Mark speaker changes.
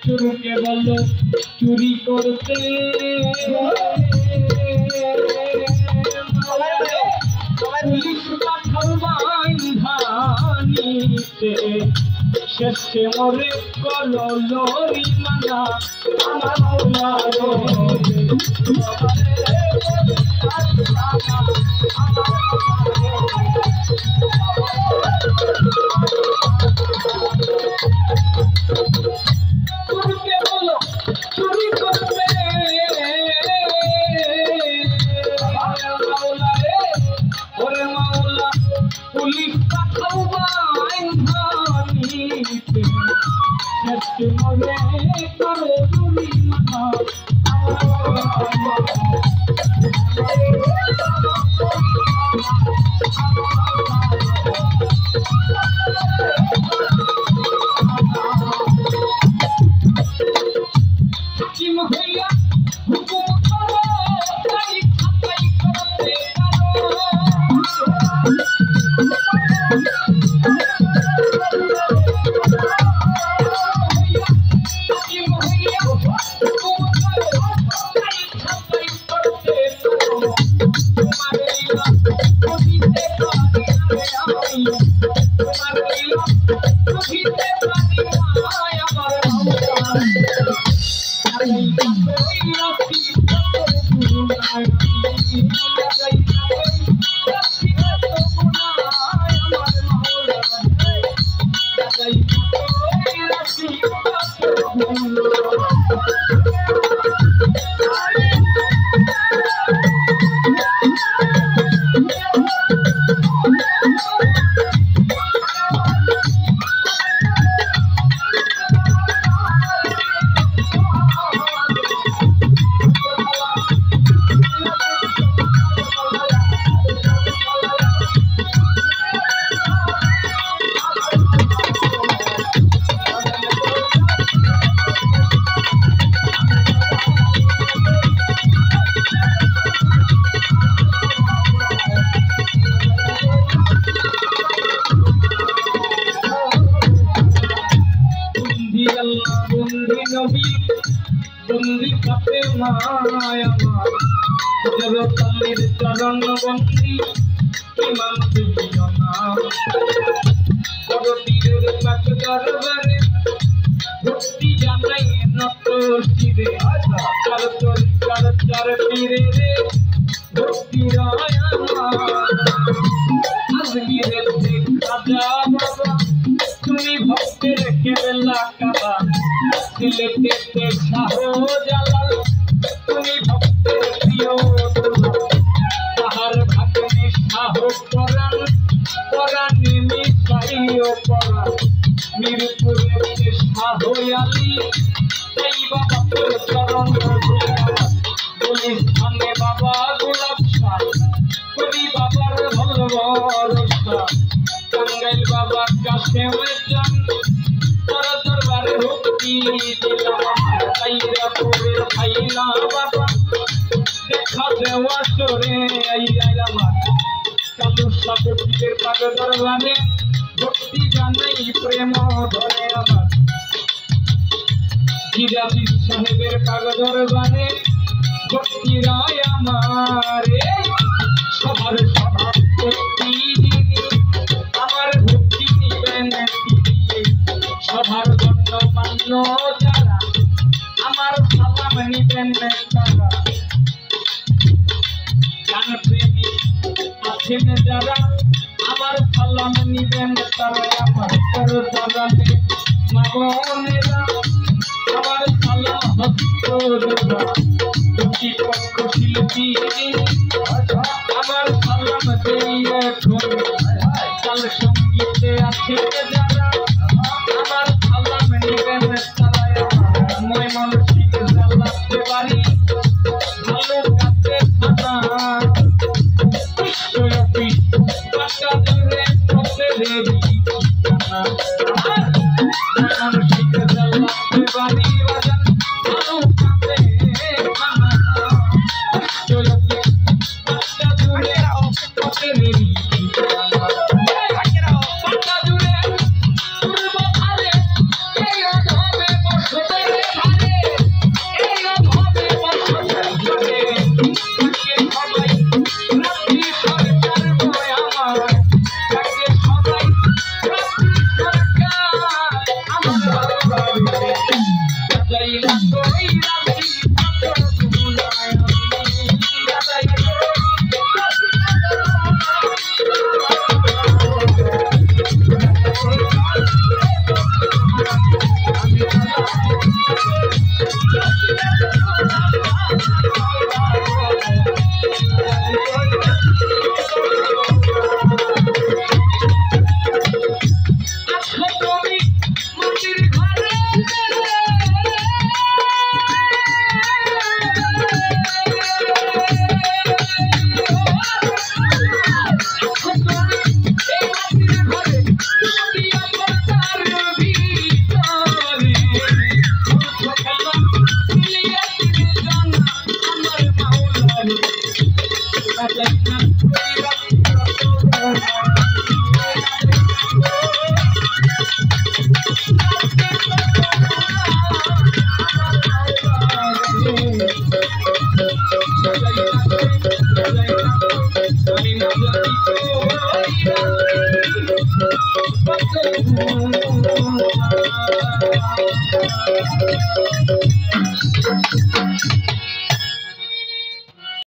Speaker 1: চুরুকে বললো চুরি করতে পুলিশ পাঠাও বান্ধানিতে শেষে মরে কলো লরি মানা আমার মাওলা চুরুকে বললো চুরি করতে মাওলা রে ওরে মাওলা পুলিশ পাঠাও বান্ধানিতে শেষে মরে কলো লরি মানা बंदी खाते माया जब तमिर चरण बंदी इमान दियो नाम करो तीर पक दरबारे भक्ति जानाई न तो सिरे कर तीरे रे भक्ति राया अजमीर देखा जा बाबा তুমি ভক্তের কেবলা কাবা সিলেটেতে শাহ জালাল তুমি ভক্তের প্রিয় তাহার ভাগ্নে শাহ পরাণ পরাণে মিশাইও পরাণ মিরপুরেতে শাহ আলী এই বাবা তোর চরণ গুলিস্তানে বাবা গোলাপ শাহ কবি বাবার ভালোবাসা টাঙ্গাইল বাবা কাছে ওইজন তোর দরবারে ভক্তি দিলাম তাইরা পড়ে খাইলা বাবা দেখা দেওয়া সরে আমার কালু সাপের পাগ দরবারে ভক্তি জানাই প্রেম ধরে আমার জিরাবি সাহেবের পাগ দরবারে ভক্তি রায় আমারে সবার সবার ভক্তি আমার ভক্তি নিবেন সবার জন্য মান্য যারা আমার সালাম নিবেন তারা গান প্রেমী আছেন যারা আমার সালাম নিবেন তারা আমার দরবারে মাগনেরা আমার সালাম হস্ত দেবা দুটি পক্ষ শিল্পী আমার সালাম দিয়ে কাল সঙ্গীতে আছে যারা আমার সালাম নিবেন তারা ময় মানসিক জ্বালাতে পারি ভালো কাছে থানা টাকা দূরে পথে দেবী মানসিক জ্বালা যাইলা কইরা